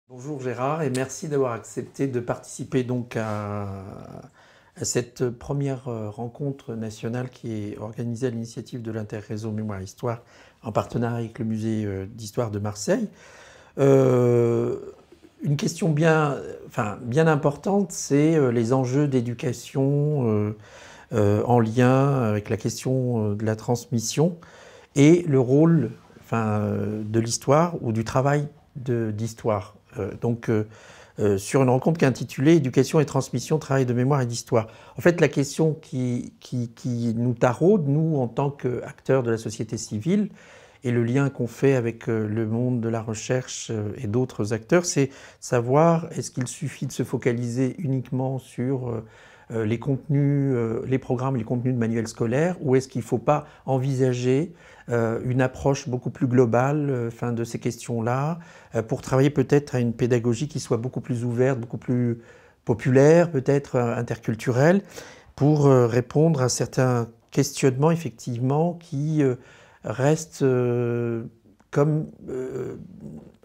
Bonjour Gérard et merci d'avoir accepté de participer donc à cette première rencontre nationale qui est organisée à l'initiative de l'Interréseau Mémoire et Histoire en partenariat avec le musée d'Histoire de Marseille. Une question bien importante, c'est les enjeux d'éducation en lien avec la question de la transmission et le rôle de l'histoire ou du travail d'histoire. Sur une rencontre qui est intitulée Éducation et transmission, travail de mémoire et d'histoire. En fait, la question qui nous taraude, nous, en tant qu'acteurs de la société civile, et le lien qu'on fait avec le monde de la recherche et d'autres acteurs, c'est savoir est-ce qu'il suffit de se focaliser uniquement sur les contenus, les programmes, les contenus de manuels scolaires, ou est-ce qu'il ne faut pas envisager une approche beaucoup plus globale de ces questions-là, pour travailler peut-être à une pédagogie qui soit beaucoup plus ouverte, beaucoup plus populaire, peut-être interculturelle, pour répondre à certains questionnements, effectivement, qui restent comme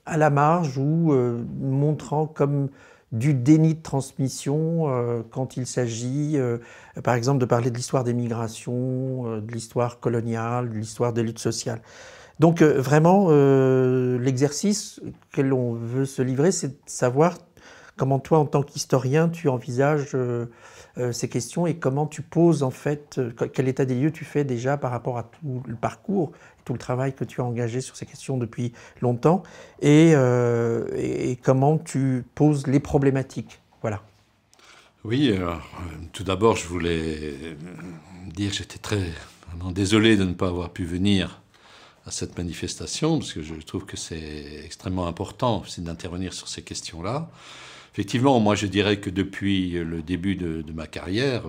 à la marge ou montrant comme du déni de transmission quand il s'agit, par exemple, de parler de l'histoire des migrations, de l'histoire coloniale, de l'histoire des luttes sociales. Donc vraiment, l'exercice que l'on veut se livrer, c'est de savoir comment toi, en tant qu'historien, tu envisages ces questions et comment tu poses, en fait, quel état des lieux tu fais déjà par rapport à tout le parcours, tout le travail que tu as engagé sur ces questions depuis longtemps, et comment tu poses les problématiques. Voilà. Oui, tout d'abord, je voulais dire que j'étais vraiment désolé de ne pas avoir pu venir à cette manifestation, parce que je trouve que c'est extrêmement important aussi d'intervenir sur ces questions-là. Effectivement, moi je dirais que depuis le début de ma carrière,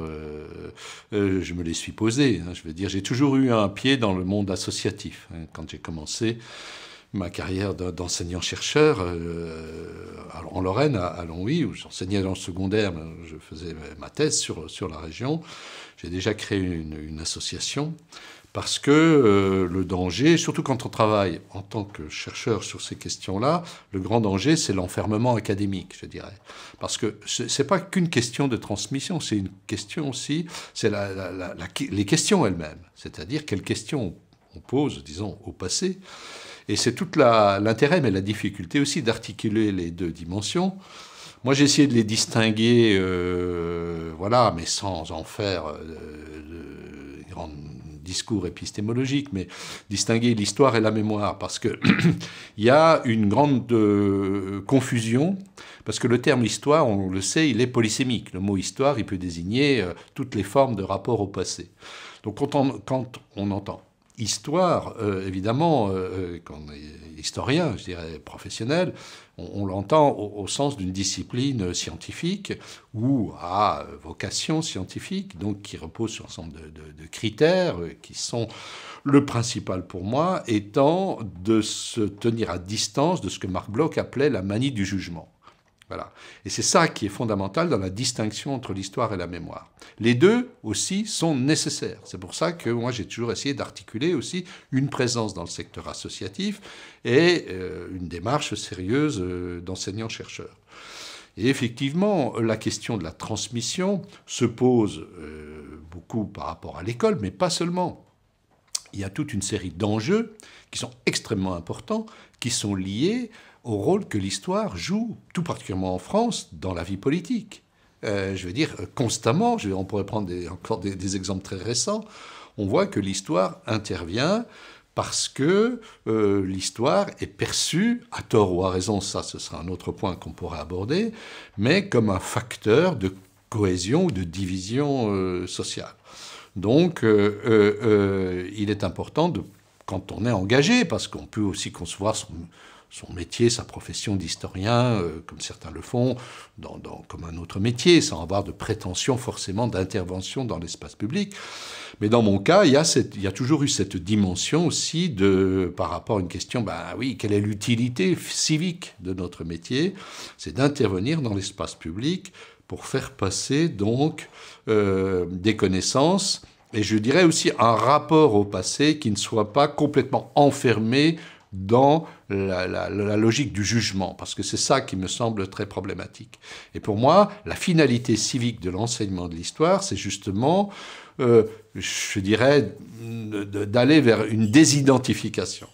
je me les suis posées. Je veux dire, j'ai toujours eu un pied dans le monde associatif. Quand j'ai commencé ma carrière d'enseignant-chercheur en Lorraine, à Longwy, où j'enseignais dans le secondaire, je faisais ma thèse sur la région, j'ai déjà créé une association. Parce que le danger, surtout quand on travaille en tant que chercheur sur ces questions-là, le grand danger, c'est l'enfermement académique, je dirais. Parce que c'est pas qu'une question de transmission, c'est une question aussi, c'est les questions elles-mêmes. C'est-à-dire quelles questions on pose, disons, au passé. Et c'est tout l'intérêt, mais la difficulté aussi d'articuler les deux dimensions. Moi, j'ai essayé de les distinguer, voilà, mais sans en faire de grandes discours épistémologique, mais distinguer l'histoire et la mémoire, parce que il y a une grande confusion, parce que le terme histoire, on le sait, il est polysémique. Le mot histoire, il peut désigner toutes les formes de rapport au passé. Donc quand on entend histoire, évidemment, quand on est historien, je dirais professionnel, on l'entend au sens d'une discipline scientifique ou à vocation scientifique, donc qui repose sur un certain nombre de critères qui sont le principal pour moi étant de se tenir à distance de ce que Marc Bloch appelait la manie du jugement. Voilà. Et c'est ça qui est fondamental dans la distinction entre l'histoire et la mémoire. Les deux aussi sont nécessaires. C'est pour ça que moi j'ai toujours essayé d'articuler aussi une présence dans le secteur associatif et une démarche sérieuse d'enseignant-chercheur. Et effectivement, la question de la transmission se pose beaucoup par rapport à l'école, mais pas seulement. Il y a toute une série d'enjeux qui sont extrêmement importants, qui sont liés au rôle que l'histoire joue, tout particulièrement en France, dans la vie politique. Je veux dire, constamment, on pourrait prendre encore des exemples très récents, on voit que l'histoire intervient parce que l'histoire est perçue, à tort ou à raison, ça ce sera un autre point qu'on pourrait aborder, mais comme un facteur de cohésion ou de division sociale. Donc, il est important, quand on est engagé, parce qu'on peut aussi concevoir son métier, sa profession d'historien, comme certains le font, comme un autre métier, sans avoir de prétention forcément d'intervention dans l'espace public. Mais dans mon cas, il y a toujours eu cette dimension aussi par rapport à une question, ben oui, quelle est l'utilité civique de notre métier? C'est d'intervenir dans l'espace public pour faire passer donc des connaissances, et je dirais aussi un rapport au passé qui ne soit pas complètement enfermé dans la logique du jugement, parce que c'est ça qui me semble très problématique. Et pour moi, la finalité civique de l'enseignement de l'histoire, c'est justement, je dirais, d'aller vers une désidentification.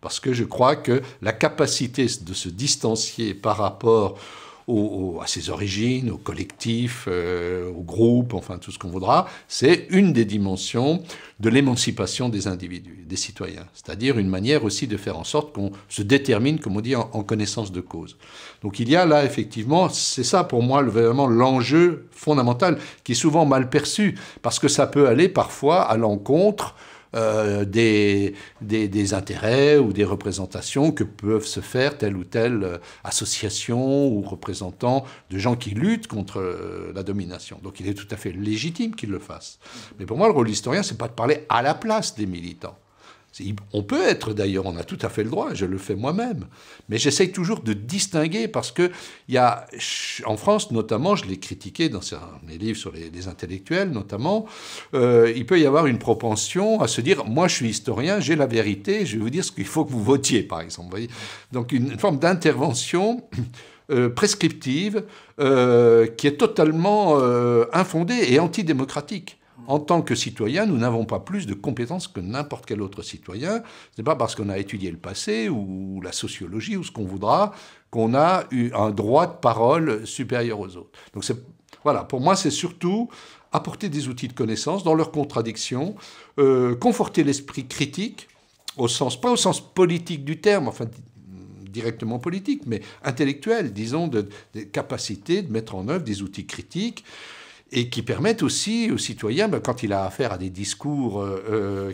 Parce que je crois que la capacité de se distancier par rapport à ses origines, au collectif, au groupe, enfin tout ce qu'on voudra, c'est une des dimensions de l'émancipation des individus, des citoyens. C'est-à-dire une manière aussi de faire en sorte qu'on se détermine, comme on dit, en connaissance de cause. Donc il y a là, effectivement, c'est ça pour moi vraiment l'enjeu fondamental, qui est souvent mal perçu, parce que ça peut aller parfois à l'encontre des intérêts ou des représentations que peuvent se faire telle ou telle association ou représentant de gens qui luttent contre la domination. Donc il est tout à fait légitime qu'ils le fassent. Mais pour moi, le rôle de l'historien, c'est pas de parler à la place des militants. On peut être d'ailleurs, on a tout à fait le droit, je le fais moi-même, mais j'essaye toujours de distinguer parce que il y a, en France notamment, je l'ai critiqué dans mes livres sur les intellectuels notamment, il peut y avoir une propension à se dire, moi je suis historien, j'ai la vérité, je vais vous dire ce qu'il faut que vous votiez par exemple. Vous voyez, donc une forme d'intervention prescriptive qui est totalement infondée et antidémocratique. En tant que citoyen, nous n'avons pas plus de compétences que n'importe quel autre citoyen. Ce n'est pas parce qu'on a étudié le passé ou la sociologie ou ce qu'on voudra qu'on a eu un droit de parole supérieur aux autres. Donc voilà, pour moi, c'est surtout apporter des outils de connaissance dans leurs contradictions, conforter l'esprit critique, pas au sens politique du terme, enfin directement politique, mais intellectuel, disons, de capacité de mettre en œuvre des outils critiques et qui permettent aussi aux citoyens, quand il a affaire à des discours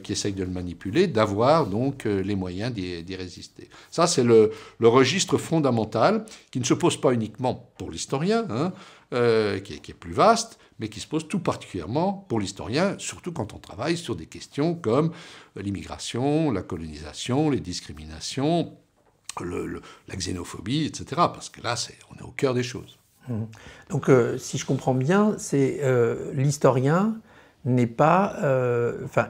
qui essayent de le manipuler, d'avoir donc les moyens d'y résister. Ça, c'est le registre fondamental qui ne se pose pas uniquement pour l'historien, hein, qui est plus vaste, mais qui se pose tout particulièrement pour l'historien, surtout quand on travaille sur des questions comme l'immigration, la colonisation, les discriminations, la xénophobie, etc. Parce que là, on est au cœur des choses. Donc, si je comprends bien, c'est l'historien n'est pas,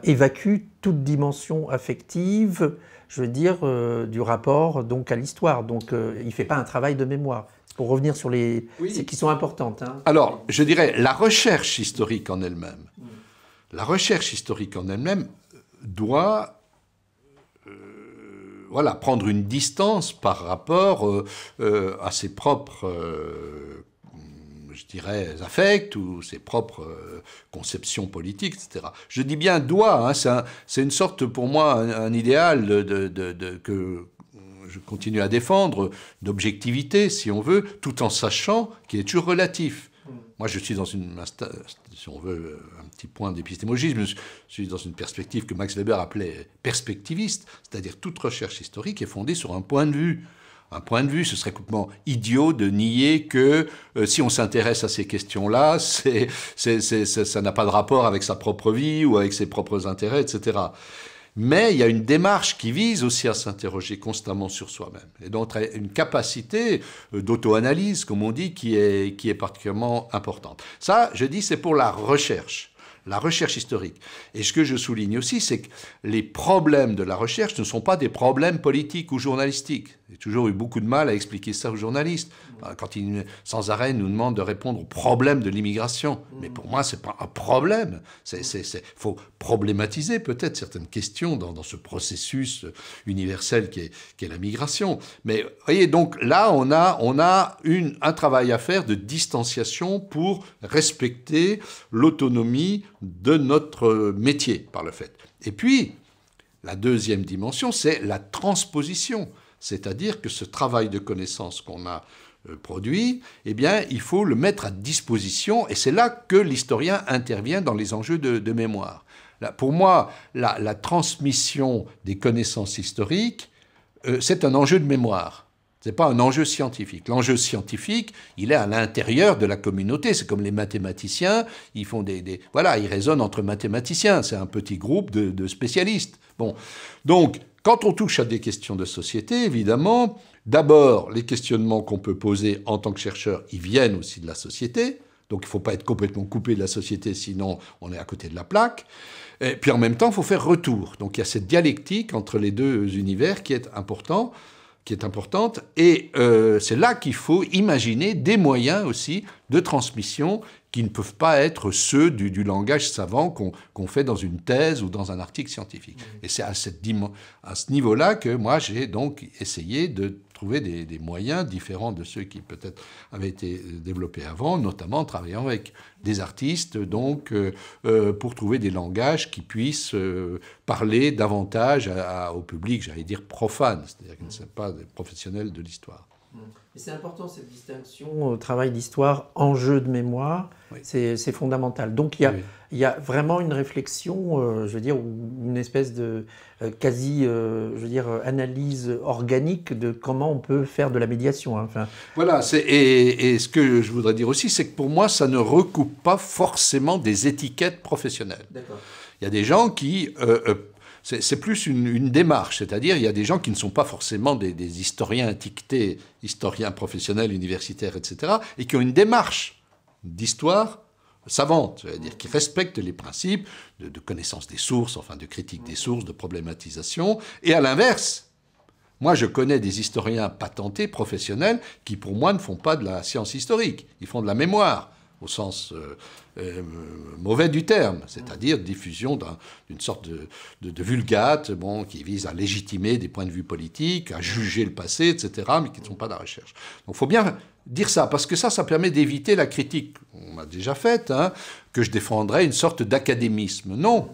évacue toute dimension affective, je veux dire, du rapport donc à l'histoire. Donc, il ne fait pas un travail de mémoire. Pour revenir sur les, qui sont importantes. Hein. Alors, je dirais la recherche historique en elle-même. La recherche historique en elle-même doit prendre une distance par rapport à ses propres, je dirais, affects ou ses propres conceptions politiques, etc. Je dis bien doit, hein, c'est une sorte, pour moi, un idéal que je continue à défendre, d'objectivité, si on veut, tout en sachant qu'il est toujours relatif. Moi, je suis dans si on veut, un petit point d'épistémologisme, je suis dans une perspective que Max Weber appelait perspectiviste, c'est-à-dire toute recherche historique est fondée sur un point de vue. Un point de vue, ce serait complètement idiot de nier que si on s'intéresse à ces questions-là, ça n'a pas de rapport avec sa propre vie ou avec ses propres intérêts, etc. Mais il y a une démarche qui vise aussi à s'interroger constamment sur soi-même. Et donc une capacité d'auto-analyse, comme on dit, qui est particulièrement importante. Ça, je dis, c'est pour la recherche historique. Et ce que je souligne aussi, c'est que les problèmes de la recherche ne sont pas des problèmes politiques ou journalistiques. J'ai toujours eu beaucoup de mal à expliquer ça aux journalistes, quand ils, sans arrêt, nous demandent de répondre aux problèmes de l'immigration. Mais pour moi, ce n'est pas un problème. Il faut problématiser peut-être certaines questions dans ce processus universel qui est la migration. Mais vous voyez, donc là, on a un travail à faire de distanciation pour respecter l'autonomie de notre métier, par le fait. Et puis, la deuxième dimension, c'est la transposition. C'est-à-dire que ce travail de connaissance qu'on a produit, eh bien, il faut le mettre à disposition, et c'est là que l'historien intervient dans les enjeux de mémoire. Là, pour moi, la transmission des connaissances historiques, c'est un enjeu de mémoire. Ce n'est pas un enjeu scientifique. L'enjeu scientifique, il est à l'intérieur de la communauté. C'est comme les mathématiciens, ils font ils raisonnent entre mathématiciens. C'est un petit groupe de spécialistes. Bon, donc, quand on touche à des questions de société, évidemment, d'abord, les questionnements qu'on peut poser en tant que chercheur, ils viennent aussi de la société. Donc il ne faut pas être complètement coupé de la société, sinon on est à côté de la plaque. Et puis en même temps, il faut faire retour. Donc il y a cette dialectique entre les deux univers qui est importante. Et c'est là qu'il faut imaginer des moyens aussi de transmission qui ne peuvent pas être ceux du langage savant qu'on fait dans une thèse ou dans un article scientifique. Et c'est à ce niveau-là que moi j'ai donc essayé de trouver des moyens différents de ceux qui peut-être avaient été développés avant, notamment en travaillant avec des artistes, donc pour trouver des langages qui puissent parler davantage au public, j'allais dire profane, c'est-à-dire qui ne sont pas des professionnels de l'histoire. Et c'est important cette distinction, travail d'histoire, enjeu de mémoire, oui. C'est fondamental. Donc il y a vraiment une réflexion, je veux dire, une espèce de analyse organique de comment on peut faire de la médiation. Hein. Enfin, voilà, et ce que je voudrais dire aussi, c'est que pour moi, ça ne recoupe pas forcément des étiquettes professionnelles. D'accord. Il y a des gens qui... c'est plus une démarche, c'est-à-dire il y a des gens qui ne sont pas forcément des historiens étiquetés, historiens professionnels, universitaires, etc., et qui ont une démarche d'histoire savante, c'est-à-dire qui respectent les principes de connaissance des sources, enfin de critique des sources, de problématisation, et à l'inverse, moi je connais des historiens patentés, professionnels, qui pour moi ne font pas de la science historique, ils font de la mémoire, au sens mauvais du terme, c'est-à-dire diffusion d'une sorte de vulgate qui vise à légitimer des points de vue politiques, à juger le passé, etc., mais qui ne sont pas de la recherche. Donc il faut bien dire ça, parce que ça permet d'éviter la critique, on m'a déjà faite, hein, que je défendrais une sorte d'académisme. Non,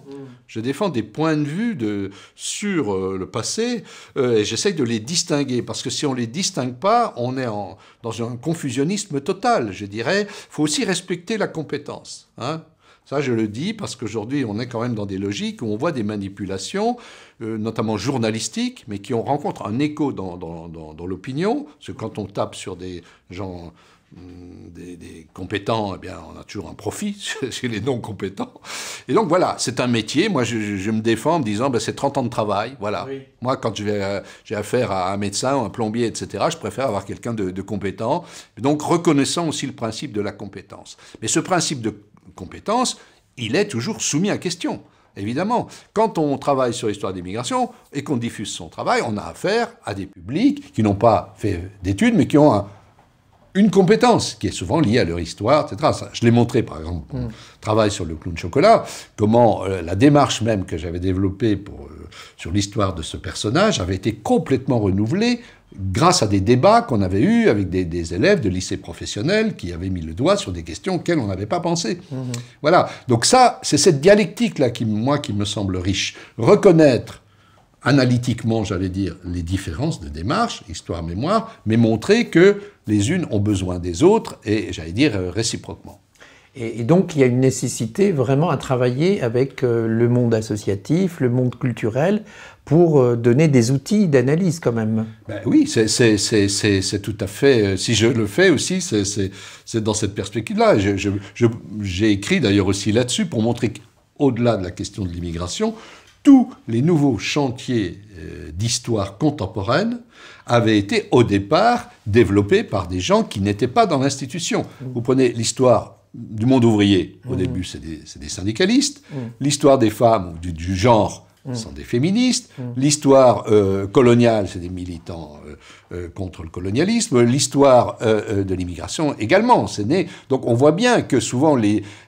je défends des points de vue sur le passé, et j'essaye de les distinguer, parce que si on ne les distingue pas, on est dans un confusionnisme total, je dirais. Il faut aussi respecter la compétence. Hein. Ça, je le dis parce qu'aujourd'hui, on est quand même dans des logiques où on voit des manipulations, notamment journalistiques, mais qui rencontrent un écho dans l'opinion. Parce que quand on tape sur des gens... Des compétents, eh bien, on a toujours un profit chez les non-compétents. Et donc, voilà, c'est un métier. Moi, je me défends en me disant, ben, c'est 30 ans de travail. Voilà. Oui. Moi, quand j'ai affaire à un médecin, un plombier, etc., je préfère avoir quelqu'un de compétent. Donc, reconnaissant aussi le principe de la compétence. Mais ce principe de compétence, il est toujours soumis à question. Évidemment, quand on travaille sur l'histoire de l'immigration et qu'on diffuse son travail, on a affaire à des publics qui n'ont pas fait d'études, mais qui ont une compétence qui est souvent liée à leur histoire, etc. Ça, je l'ai montré, par exemple, mon travail sur le clown chocolat, comment la démarche même que j'avais développée sur l'histoire de ce personnage avait été complètement renouvelée grâce à des débats qu'on avait eus avec des élèves de lycée professionnel qui avaient mis le doigt sur des questions auxquelles on n'avait pas pensé. Voilà. Donc ça, c'est cette dialectique-là qui me semble riche. Reconnaître analytiquement, j'allais dire, les différences de démarche, histoire-mémoire, mais montrer que les unes ont besoin des autres, et j'allais dire réciproquement. Et donc, il y a une nécessité vraiment à travailler avec le monde associatif, le monde culturel, pour donner des outils d'analyse quand même. Ben oui, c'est tout à fait... Si je le fais aussi, c'est dans cette perspective-là. J'ai écrit d'ailleurs aussi là-dessus pour montrer qu'au-delà de la question de l'immigration, tous les nouveaux chantiers d'histoire contemporaine avaient été au départ développés par des gens qui n'étaient pas dans l'institution. Vous prenez l'histoire du monde ouvrier, au début c'est des syndicalistes, l'histoire des femmes ou du genre, sont des féministes, l'histoire coloniale, c'est des militants contre le colonialisme, l'histoire de l'immigration également, c'est né. Donc on voit bien que souvent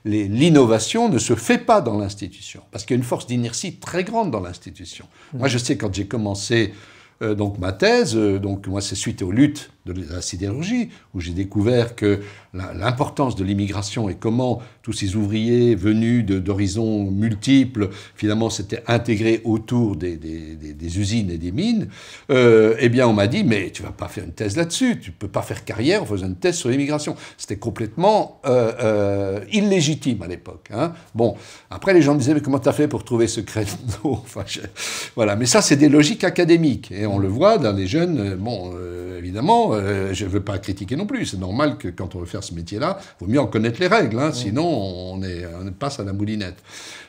l'innovation ne se fait pas dans l'institution, parce qu'il y a une force d'inertie très grande dans l'institution. Moi je sais, quand j'ai commencé donc ma thèse, donc moi c'est suite aux luttes de la sidérurgie, où j'ai découvert que l'importance de l'immigration et comment tous ces ouvriers venus d'horizons multiples, finalement, s'étaient intégrés autour des usines et des mines, eh bien, on m'a dit, mais tu vas pas faire une thèse là-dessus, tu peux pas faire carrière en faisant une thèse sur l'immigration. C'était complètement illégitime à l'époque. Hein. Bon, après, les gens me disaient, mais comment tu as fait pour trouver ce créneau? Enfin, voilà, mais ça, c'est des logiques académiques, et on le voit dans les jeunes, évidemment, je ne veux pas critiquer non plus. C'est normal que quand on veut faire ce métier-là, il vaut mieux en connaître les règles, hein, sinon on passe à la moulinette.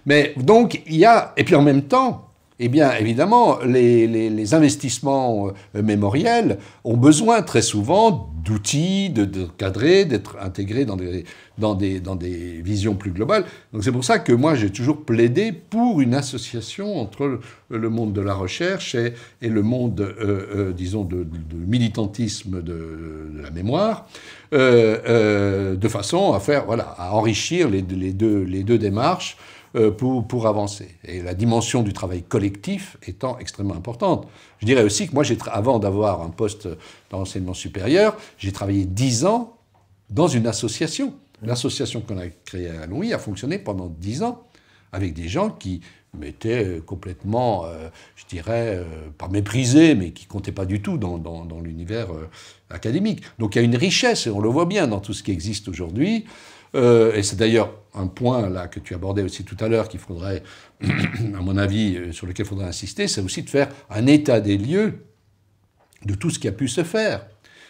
Mais donc, il y a... Et puis en même temps, eh bien, évidemment, les investissements mémoriels ont besoin très souvent d'outils, de cadrer, d'être intégrés dans des visions plus globales. Donc c'est pour ça que moi, j'ai toujours plaidé pour une association entre le monde de la recherche et le monde, disons, de militantisme de la mémoire, de façon à faire, voilà, à enrichir les deux démarches pour avancer. Et la dimension du travail collectif étant extrêmement importante. Je dirais aussi que moi, avant d'avoir un poste dans l'enseignement supérieur, j'ai travaillé 10 ans dans une association. L'association qu'on a créée à Louis a fonctionné pendant 10 ans, avec des gens qui m'étaient complètement, je dirais, pas méprisés, mais qui ne comptaient pas du tout dans l'univers académique. Donc il y a une richesse, et on le voit bien dans tout ce qui existe aujourd'hui. Et c'est d'ailleurs un point là que tu abordais aussi tout à l'heure qu'il faudrait, à mon avis, sur lequel il faudrait insister, c'est aussi de faire un état des lieux de tout ce qui a pu se faire.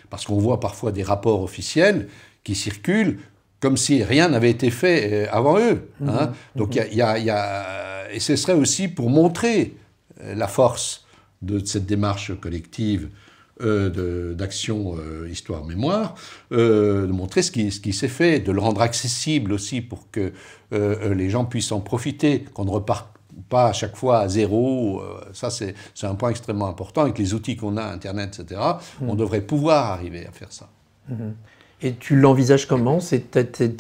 Parce qu'on voit parfois des rapports officiels qui circulent comme si rien n'avait été fait avant eux. Hein. Donc et ce serait aussi pour montrer la force de cette démarche collective d'action histoire-mémoire, de montrer ce qui s'est fait, de le rendre accessible aussi pour que les gens puissent en profiter, qu'on ne reparte pas à chaque fois à zéro. Ça, c'est un point extrêmement important. Avec les outils qu'on a, Internet, etc., on devrait pouvoir arriver à faire ça. Et tu l'envisages comment, ces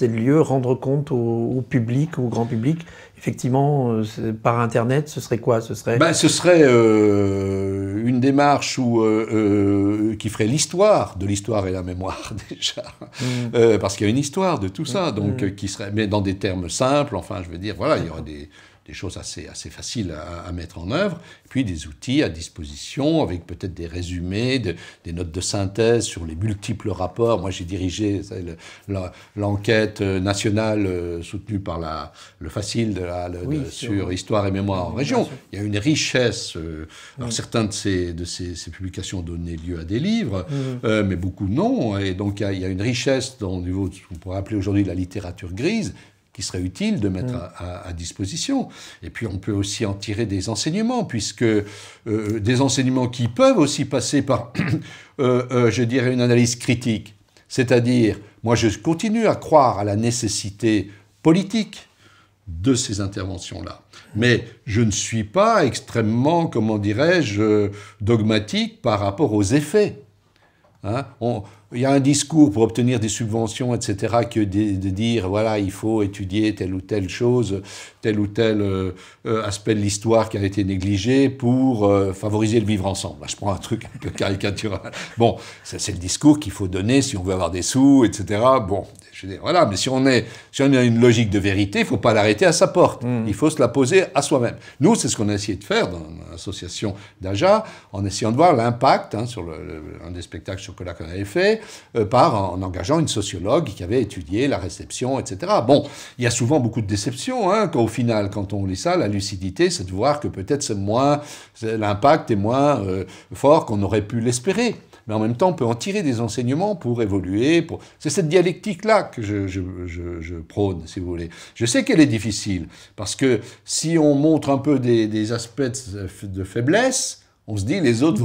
lieux, rendre compte au public, au grand public? Effectivement, par Internet, ce serait quoi? Ce serait une démarche qui ferait l'histoire de l'histoire et la mémoire, déjà. Parce qu'il y a une histoire de tout ça, donc qui serait, mais dans des termes simples, enfin, je veux dire, voilà, il y aurait des choses assez faciles à mettre en œuvre, puis des outils à disposition avec peut-être des résumés, des notes de synthèse sur les multiples rapports. Moi, j'ai dirigé l'enquête nationale soutenue par le Facile sur Histoire et Mémoire en région. Il y a une richesse. Alors, certains de ces publications ont donné lieu à des livres, mais beaucoup non. Et donc, il y a une richesse au niveau de ce qu'on pourrait appeler aujourd'hui la littérature grise, qui serait utile de mettre à disposition. Et puis on peut aussi en tirer des enseignements, puisque des enseignements qui peuvent aussi passer par, je dirais, une analyse critique. C'est-à-dire, moi je continue à croire à la nécessité politique de ces interventions-là. Mais je ne suis pas extrêmement, comment dirais-je, dogmatique par rapport aux effets. Hein, il y a un discours pour obtenir des subventions, etc., que de dire, voilà, il faut étudier telle ou telle chose, tel ou tel aspect de l'histoire qui a été négligé pour favoriser le vivre ensemble. Là, je prends un truc un peu caricatural. Bon, c'est le discours qu'il faut donner si on veut avoir des sous, etc. Bon, je veux dire, voilà, mais si on a une logique de vérité, il ne faut pas l'arrêter à sa porte. Il faut se la poser à soi-même. Nous, c'est ce qu'on a essayé de faire dans l'association d'AJA, en essayant de voir l'impact sur un des spectacles sur Colac qu'on avait fait, en engageant une sociologue qui avait étudié la réception, etc. Bon, il y a souvent beaucoup de déceptions, hein, au final, quand on lit ça, la lucidité, c'est de voir que peut-être l'impact est moins fort qu'on aurait pu l'espérer. Mais en même temps, on peut en tirer des enseignements pour évoluer. C'est cette dialectique-là que je prône, si vous voulez. Je sais qu'elle est difficile, parce que si on montre un peu des aspects de faiblesse, on se dit les autres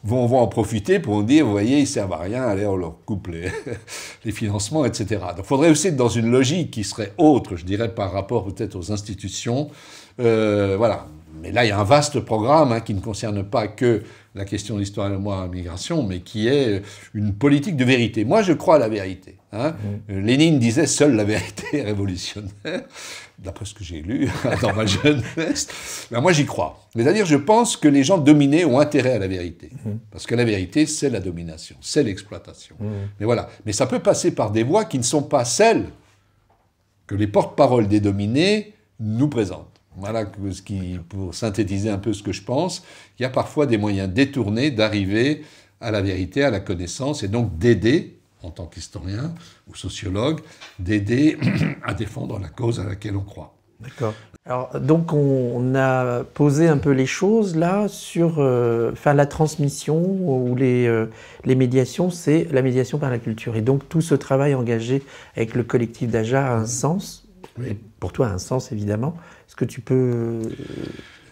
vont en profiter pour dire, vous voyez, ils ne servent à rien, allez, on leur coupe les financements, etc. Donc il faudrait aussi être dans une logique qui serait autre, je dirais, par rapport peut-être aux institutions. Voilà. Mais là, il y a un vaste programme qui ne concerne pas que la question de l'histoire et de la mémoire et de la migration, mais qui est une politique de vérité. Moi, je crois à la vérité. Lénine disait « Seule la vérité est révolutionnaire », d'après ce que j'ai lu dans ma jeunesse. Ben, moi, j'y crois. C'est-à-dire, je pense que les gens dominés ont intérêt à la vérité. Parce que la vérité, c'est la domination, c'est l'exploitation. Mais voilà. Mais ça peut passer par des voies qui ne sont pas celles que les porte-paroles des dominés nous présentent. Voilà, pour synthétiser un peu ce que je pense, il y a parfois des moyens détournés d'arriver à la vérité, à la connaissance, et donc d'aider, en tant qu'historien ou sociologue, d'aider à défendre la cause à laquelle on croit. D'accord. Alors, donc, on a posé un peu les choses là sur la transmission ou les médiations, c'est la médiation par la culture. Et donc, tout ce travail engagé avec le collectif d'AJA a un sens, et pour toi a un sens évidemment. Est-ce que tu peux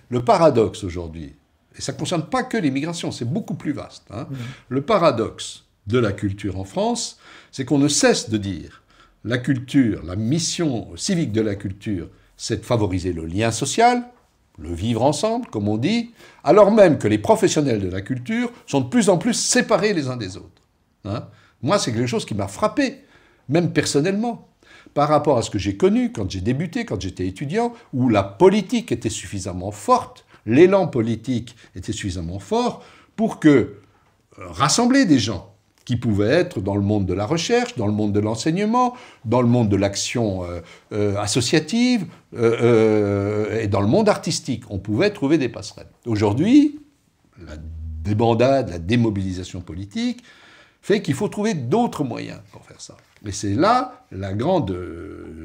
le paradoxe aujourd'hui, et ça ne concerne pas que l'immigration, c'est beaucoup plus vaste, hein. Le paradoxe de la culture en France, c'est qu'on ne cesse de dire la culture, la mission civique de la culture, c'est de favoriser le lien social, le vivre ensemble, comme on dit, alors même que les professionnels de la culture sont de plus en plus séparés les uns des autres, hein. Moi, c'est quelque chose qui m'a frappé, même personnellement, par rapport à ce que j'ai connu quand j'ai débuté, quand j'étais étudiant, où la politique était suffisamment forte, l'élan politique était suffisamment fort pour que rassembler des gens qui pouvaient être dans le monde de la recherche, dans le monde de l'enseignement, dans le monde de l'action associative et dans le monde artistique. On pouvait trouver des passerelles. Aujourd'hui, la débandade, la démobilisation politique fait qu'il faut trouver d'autres moyens pour faire ça. Et c'est là la grande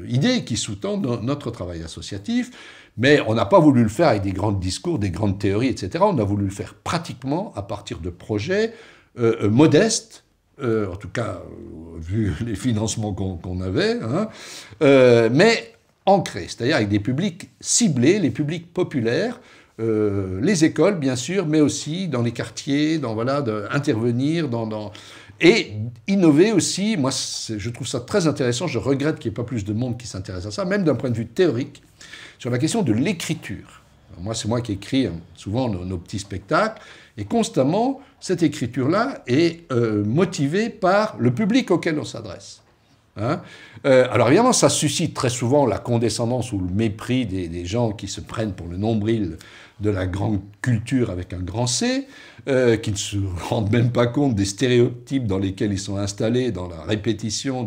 idée qui sous-tend notre travail associatif. Mais on n'a pas voulu le faire avec des grands discours, des grandes théories, etc. On a voulu le faire pratiquement à partir de projets modestes, en tout cas, vu les financements qu'on avait, hein, mais ancrés, c'est-à-dire avec des publics ciblés, les publics populaires, les écoles, bien sûr, mais aussi dans les quartiers, intervenir et innover aussi. Moi, je trouve ça très intéressant. Je regrette qu'il n'y ait pas plus de monde qui s'intéresse à ça, même d'un point de vue théorique, sur la question de l'écriture. Moi, c'est moi qui écris souvent nos petits spectacles, et constamment, cette écriture-là est motivée par le public auquel on s'adresse. Hein, alors évidemment, ça suscite très souvent la condescendance ou le mépris des gens qui se prennent pour le nombril de la grande culture avec un grand C, qui ne se rendent même pas compte des stéréotypes dans lesquels ils sont installés, dans la répétition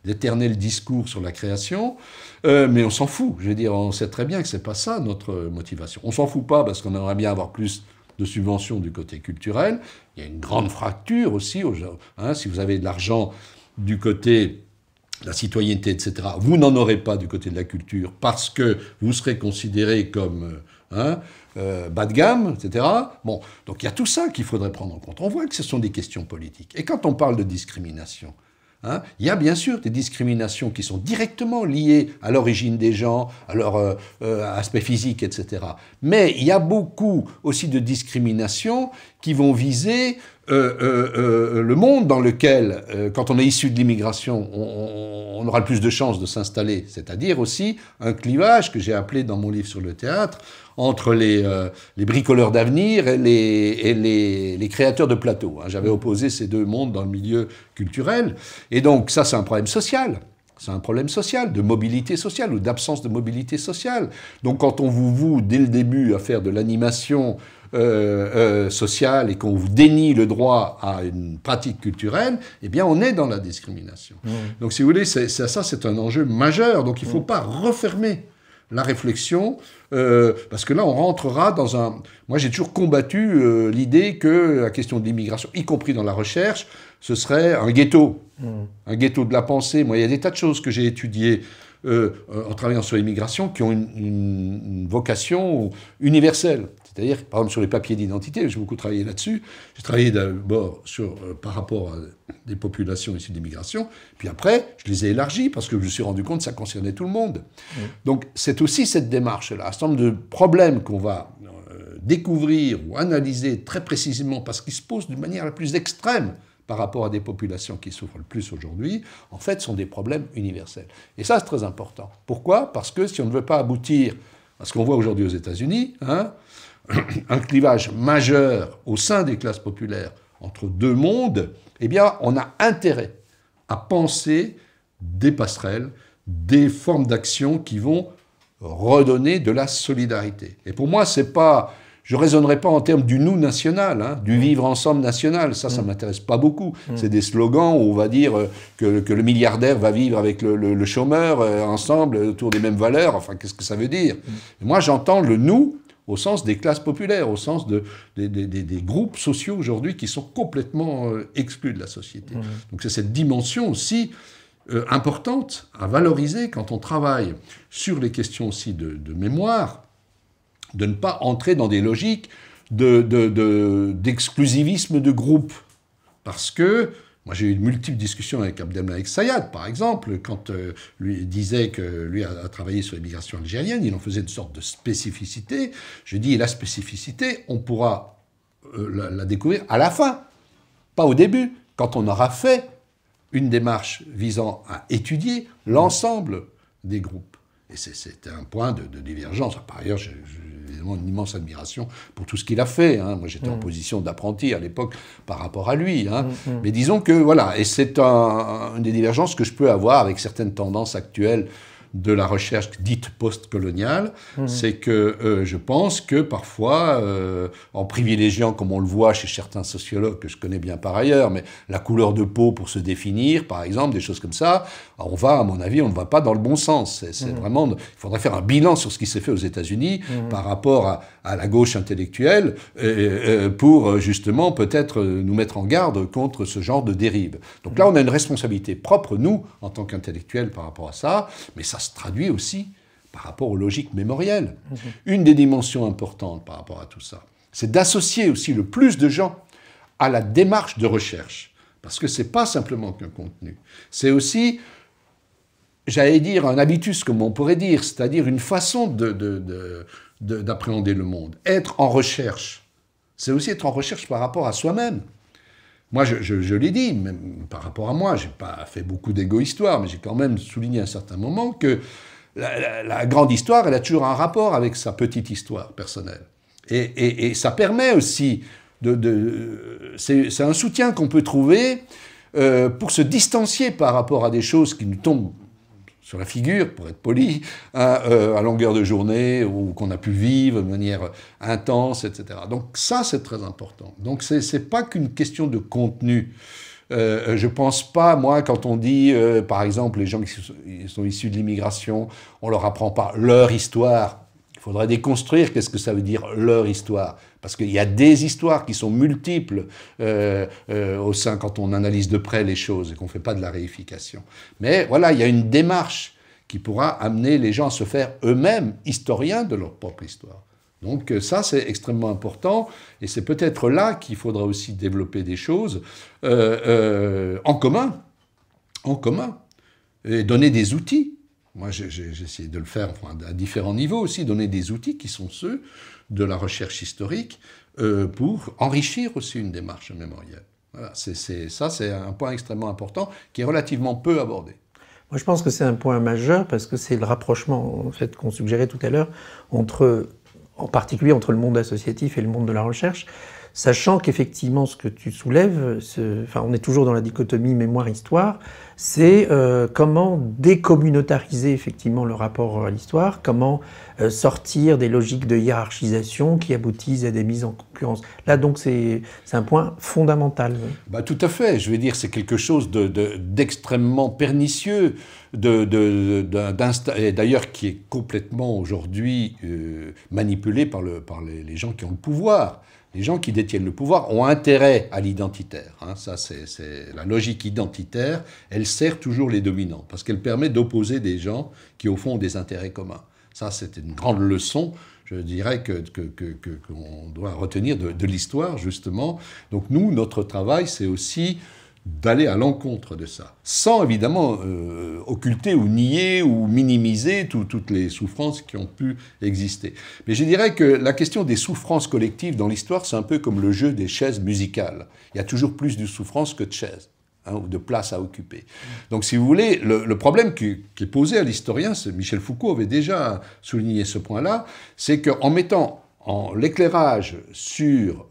d'éternels discours sur la création. Mais on s'en fout. Je veux dire, on sait très bien que c'est pas ça notre motivation. On s'en fout pas parce qu'on aimerait bien avoir plus de subventions du côté culturel. Il y a une grande fracture aussi. Hein, si vous avez de l'argent du côté de la citoyenneté, etc., vous n'en aurez pas du côté de la culture parce que vous serez considéré comme bas de gamme, etc. Bon, donc il y a tout ça qu'il faudrait prendre en compte. On voit que ce sont des questions politiques. Et quand on parle de discrimination, hein, il y a bien sûr des discriminations qui sont directement liées à l'origine des gens, à leur aspect physique, etc. Mais il y a beaucoup aussi de discriminations qui vont viser le monde dans lequel, quand on est issu de l'immigration, on aura le plus de chances de s'installer. C'est-à-dire aussi un clivage que j'ai appelé dans mon livre sur le théâtre entre les bricoleurs d'avenir et les créateurs de plateaux. Hein. J'avais opposé ces deux mondes dans le milieu culturel. Et donc ça, c'est un problème social. C'est un problème social, de mobilité sociale ou d'absence de mobilité sociale. Donc quand on vous voue dès le début à faire de l'animation sociale et qu'on vous dénie le droit à une pratique culturelle, eh bien on est dans la discrimination. Mmh. Donc si vous voulez, ça c'est un enjeu majeur. Donc il ne faut pas refermer la réflexion, parce que là on rentrera dans un... Moi j'ai toujours combattu l'idée que la question de l'immigration, y compris dans la recherche, ce serait un ghetto de la pensée. Moi il y a des tas de choses que j'ai étudiées en travaillant sur l'immigration qui ont une vocation universelle. C'est-à-dire, par exemple, sur les papiers d'identité, j'ai beaucoup travaillé là-dessus. J'ai travaillé d'abord par rapport à des populations issues d'immigration, puis après, je les ai élargis parce que je me suis rendu compte que ça concernait tout le monde. Donc, c'est aussi cette démarche-là, un certain nombre de problèmes qu'on va découvrir ou analyser très précisément parce qu'ils se posent d'une manière la plus extrême par rapport à des populations qui souffrent le plus aujourd'hui, en fait, sont des problèmes universels. Et ça, c'est très important. Pourquoi ? Parce que si on ne veut pas aboutir à ce qu'on voit aujourd'hui aux États-Unis, hein, un clivage majeur au sein des classes populaires entre deux mondes, eh bien, on a intérêt à penser des passerelles, des formes d'action qui vont redonner de la solidarité. Et pour moi, c'est pas... Je ne raisonnerai pas en termes du nous national, hein, du vivre ensemble national. Ça ne m'intéresse pas beaucoup. C'est des slogans où on va dire que le milliardaire va vivre avec le chômeur ensemble, autour des mêmes valeurs. Enfin, qu'est-ce que ça veut dire ? Et moi, j'entends le nous au sens des classes populaires, au sens des groupes sociaux aujourd'hui qui sont complètement exclus de la société. Donc c'est cette dimension aussi importante à valoriser quand on travaille sur les questions aussi de mémoire, de ne pas entrer dans des logiques d'exclusivisme de groupe. Parce que Moi, j'ai eu de multiples discussions avec Abdelmalek Sayad, par exemple, quand lui disait que lui a travaillé sur l'immigration algérienne, il en faisait une sorte de spécificité. Je dis, la spécificité, on pourra la découvrir à la fin, pas au début, quand on aura fait une démarche visant à étudier l'ensemble des groupes. Et c'était un point de divergence. Par ailleurs, j'ai évidemment une immense admiration pour tout ce qu'il a fait. Hein. Moi, j'étais en position d'apprenti à l'époque par rapport à lui. Hein. Mais disons que, voilà, et c'est une des divergences que je peux avoir avec certaines tendances actuelles de la recherche dite post-coloniale, c'est que je pense que parfois, en privilégiant, comme on le voit chez certains sociologues que je connais bien par ailleurs, mais la couleur de peau pour se définir, par exemple, des choses comme ça, on va, à mon avis, on ne va pas dans le bon sens. C'est vraiment, il faudrait faire un bilan sur ce qui s'est fait aux États-Unis par rapport à la gauche intellectuelle pour justement peut-être nous mettre en garde contre ce genre de dérive. Donc là, on a une responsabilité propre, nous, en tant qu'intellectuels, par rapport à ça, mais ça se traduit aussi par rapport aux logiques mémorielles. Une des dimensions importantes par rapport à tout ça, c'est d'associer aussi le plus de gens à la démarche de recherche. Parce que ce n'est pas simplement qu'un contenu. C'est aussi, j'allais dire, un habitus, comme on pourrait dire, c'est-à-dire une façon d'appréhender le monde. Être en recherche, c'est aussi être en recherche par rapport à soi-même. Moi, je l'ai dit, même par rapport à moi, je n'ai pas fait beaucoup d'égo-histoire, mais j'ai quand même souligné à un certain moment que la grande histoire, elle a toujours un rapport avec sa petite histoire personnelle. Et ça permet aussi c'est un soutien qu'on peut trouver pour se distancier par rapport à des choses qui nous tombent sur la figure, pour être poli, à longueur de journée, ou qu'on a pu vivre de manière intense, etc. Donc ça, c'est très important. Donc c'est pas qu'une question de contenu. Je pense pas, moi, quand on dit, par exemple, les gens qui sont issus de l'immigration, on leur apprend pas leur histoire. Il faudrait déconstruire qu'est-ce que ça veut dire leur histoire. Parce qu'il y a des histoires qui sont multiples au sein, quand on analyse de près les choses et qu'on ne fait pas de la réification. Mais voilà, il y a une démarche qui pourra amener les gens à se faire eux-mêmes historiens de leur propre histoire. Donc ça, c'est extrêmement important. Et c'est peut-être là qu'il faudra aussi développer des choses en commun. Et donner des outils. Moi, j'ai essayé de le faire à différents niveaux aussi, donner des outils qui sont ceux de la recherche historique pour enrichir aussi une démarche mémorielle. Voilà, ça, c'est un point extrêmement important qui est relativement peu abordé. Moi, je pense que c'est un point majeur parce que c'est le rapprochement en fait, qu'on suggérait tout à l'heure, en particulier entre le monde associatif et le monde de la recherche, sachant qu'effectivement, ce que tu soulèves, on est toujours dans la dichotomie mémoire-histoire, c'est comment décommunautariser effectivement le rapport à l'histoire, comment sortir des logiques de hiérarchisation qui aboutissent à des mises en concurrence. Là, donc, c'est un point fondamental. Bah, tout à fait. Je veux dire, c'est quelque chose d'extrêmement pernicieux, et d'ailleurs qui est complètement aujourd'hui manipulé par les gens qui ont le pouvoir. Les gens qui détiennent le pouvoir ont intérêt à l'identitaire. Hein. Ça, c'est la logique identitaire. Elle sert toujours les dominants parce qu'elle permet d'opposer des gens qui, au fond, ont des intérêts communs. Ça, c'est une grande leçon, je dirais, qu'on doit retenir de l'histoire, justement. Donc, nous, notre travail, c'est aussi d'aller à l'encontre de ça, sans évidemment occulter ou nier ou minimiser toutes les souffrances qui ont pu exister. Mais je dirais que la question des souffrances collectives dans l'histoire, c'est un peu comme le jeu des chaises musicales. Il y a toujours plus de souffrances que de chaises, hein, ou de places à occuper. Donc si vous voulez, le problème qui est posé à l'historien, Michel Foucault avait déjà souligné ce point-là, c'est qu'en mettant l'éclairage sur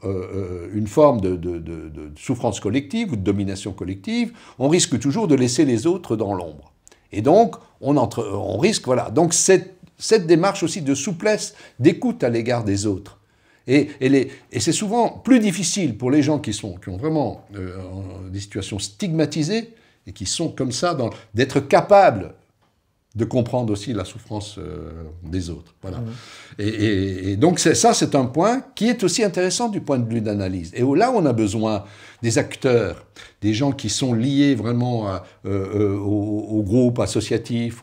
une forme de souffrance collective ou de domination collective, on risque toujours de laisser les autres dans l'ombre. Et donc, on risque, voilà. Donc, cette démarche aussi de souplesse, d'écoute à l'égard des autres. Et c'est souvent plus difficile pour les gens qui ont vraiment des situations stigmatisées et qui sont comme ça, d'être capables de comprendre aussi la souffrance des autres. Voilà. Et donc ça, c'est un point qui est aussi intéressant du point de vue d'analyse. Et là, on a besoin des acteurs, des gens qui sont liés vraiment au groupe associatif,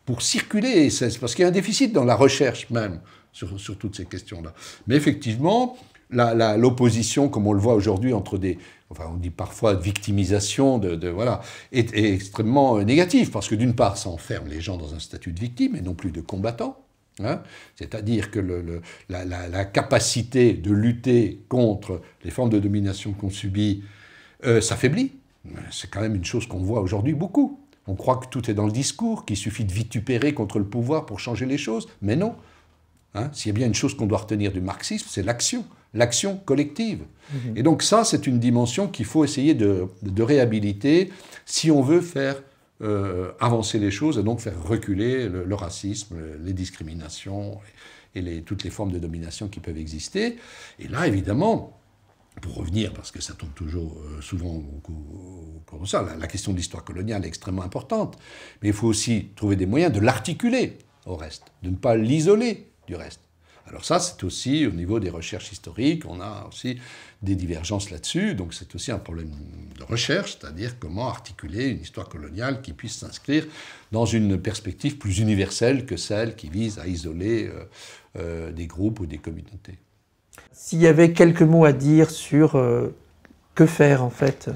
pour circuler, parce qu'il y a un déficit dans la recherche même sur toutes ces questions-là. Mais effectivement, l'opposition, comme on le voit aujourd'hui, entre des... Enfin, on dit parfois victimisation, voilà, est extrêmement négative, parce que d'une part, ça enferme les gens dans un statut de victime et non plus de combattant. Hein, c'est-à-dire que la capacité de lutter contre les formes de domination qu'on subit s'affaiblit. C'est quand même une chose qu'on voit aujourd'hui beaucoup. On croit que tout est dans le discours, qu'il suffit de vitupérer contre le pouvoir pour changer les choses, mais non. Hein, s'il y a bien une chose qu'on doit retenir du marxisme, c'est l'action collective. Et donc ça, c'est une dimension qu'il faut essayer de réhabiliter si on veut faire avancer les choses et donc faire reculer le racisme, les discriminations et toutes les formes de domination qui peuvent exister. Et là, évidemment, pour revenir, parce que ça tombe toujours souvent comme ça, la question de l'histoire coloniale est extrêmement importante, mais il faut aussi trouver des moyens de l'articuler au reste, de ne pas l'isoler du reste. Alors ça, c'est aussi au niveau des recherches historiques, on a aussi des divergences là-dessus, donc c'est aussi un problème de recherche, c'est-à-dire comment articuler une histoire coloniale qui puisse s'inscrire dans une perspective plus universelle que celle qui vise à isoler des groupes ou des communautés. S'il y avait quelques mots à dire sur que faire en fait?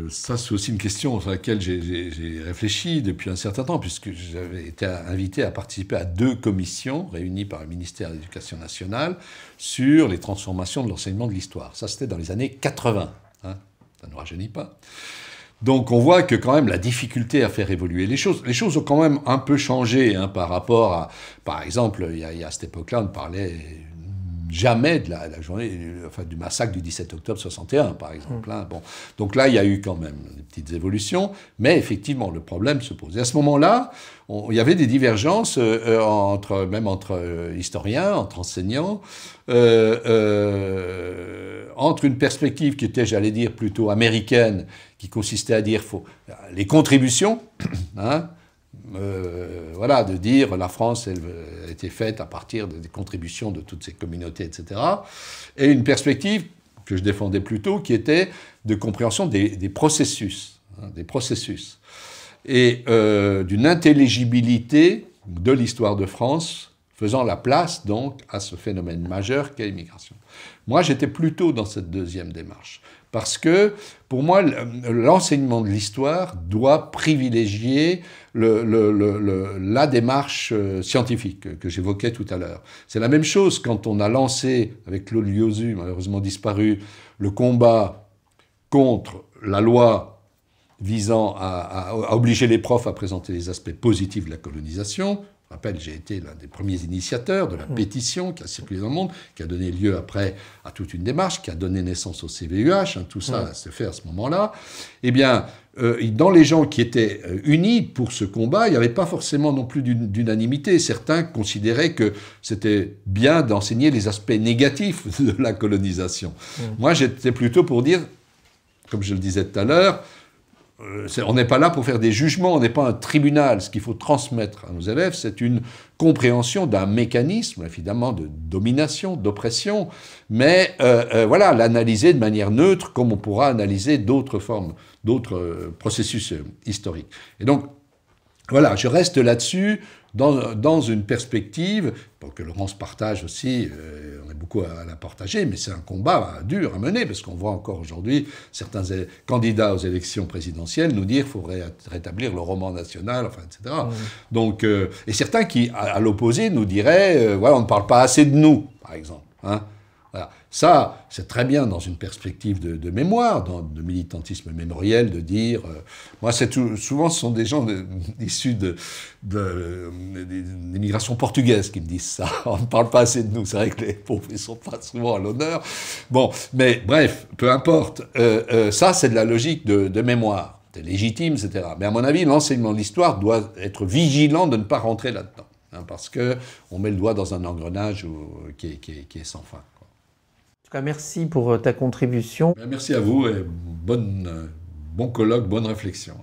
Ça, c'est aussi une question sur laquelle j'ai réfléchi depuis un certain temps, puisque j'avais été invité à participer à 2 commissions réunies par le ministère de l'Éducation nationale sur les transformations de l'enseignement de l'histoire. Ça, c'était dans les années 80. Hein, ça ne rajeunit pas. Donc, on voit que quand même la difficulté à faire évoluer les choses ont quand même un peu changé hein, par rapport à... Par exemple, il y a à cette époque-là, on ne parlait jamais de la journée, enfin, du massacre du 17 octobre 61, par exemple. Hein. Bon. Donc là, il y a eu quand même des petites évolutions, mais effectivement, le problème se pose. Et à ce moment-là, il y avait des divergences même entre historiens, entre enseignants, entre une perspective qui était, j'allais dire, plutôt américaine, qui consistait à dire les contributions, hein, voilà, de dire la France, elle a été faite à partir des contributions de toutes ces communautés, etc. Et une perspective que je défendais plutôt, qui était de compréhension des processus, hein, des processus, et d'une intelligibilité de l'histoire de France, faisant la place donc à ce phénomène majeur qu'est l'immigration. Moi, j'étais plutôt dans cette deuxième démarche. Parce que, pour moi, l'enseignement de l'histoire doit privilégier la démarche scientifique que j'évoquais tout à l'heure. C'est la même chose quand on a lancé, avec Claude Liauzu, malheureusement disparu, le combat contre la loi visant à obliger les profs à présenter les aspects positifs de la colonisation. Je rappelle, j'ai été l'un des premiers initiateurs de la pétition qui a circulé dans le monde, qui a donné lieu après à toute une démarche, qui a donné naissance au CVUH, hein, tout ça s'est fait à ce moment-là. Eh bien, dans les gens qui étaient unis pour ce combat, il n'y avait pas forcément non plus d'unanimité. Certains considéraient que c'était bien d'enseigner les aspects négatifs de la colonisation. Moi, j'étais plutôt pour dire, comme je le disais tout à l'heure, on n'est pas là pour faire des jugements, on n'est pas un tribunal. Ce qu'il faut transmettre à nos élèves, c'est une compréhension d'un mécanisme, évidemment, de domination, d'oppression, mais voilà, l'analyser de manière neutre, comme on pourra analyser d'autres formes, d'autres processus historiques. Et donc, voilà, je reste là-dessus, dans une perspective, pour que Laurence partage aussi, on a beaucoup à la partager, mais c'est un combat dur à mener, parce qu'on voit encore aujourd'hui certains candidats aux élections présidentielles nous dire qu'il faudrait rétablir le roman national, enfin, etc. Donc, et certains qui, à l'opposé, nous diraient, voilà, on ne parle pas assez de nous, par exemple. Hein. Voilà. Ça, c'est très bien dans une perspective de mémoire, de militantisme mémoriel, de dire... moi, souvent, ce sont des gens issus d'immigration portugaise qui me disent ça. On ne parle pas assez de nous. C'est vrai que les pauvres ne sont pas souvent à l'honneur. Bon, mais bref, peu importe. Ça, c'est de la logique de mémoire. C'est légitime, etc. Mais à mon avis, l'enseignement de l'histoire doit être vigilant de ne pas rentrer là-dedans. Hein, parce qu'on met le doigt dans un engrenage qui est sans fin. En tout cas, merci pour ta contribution. Merci à vous et bon colloque, bonne réflexion.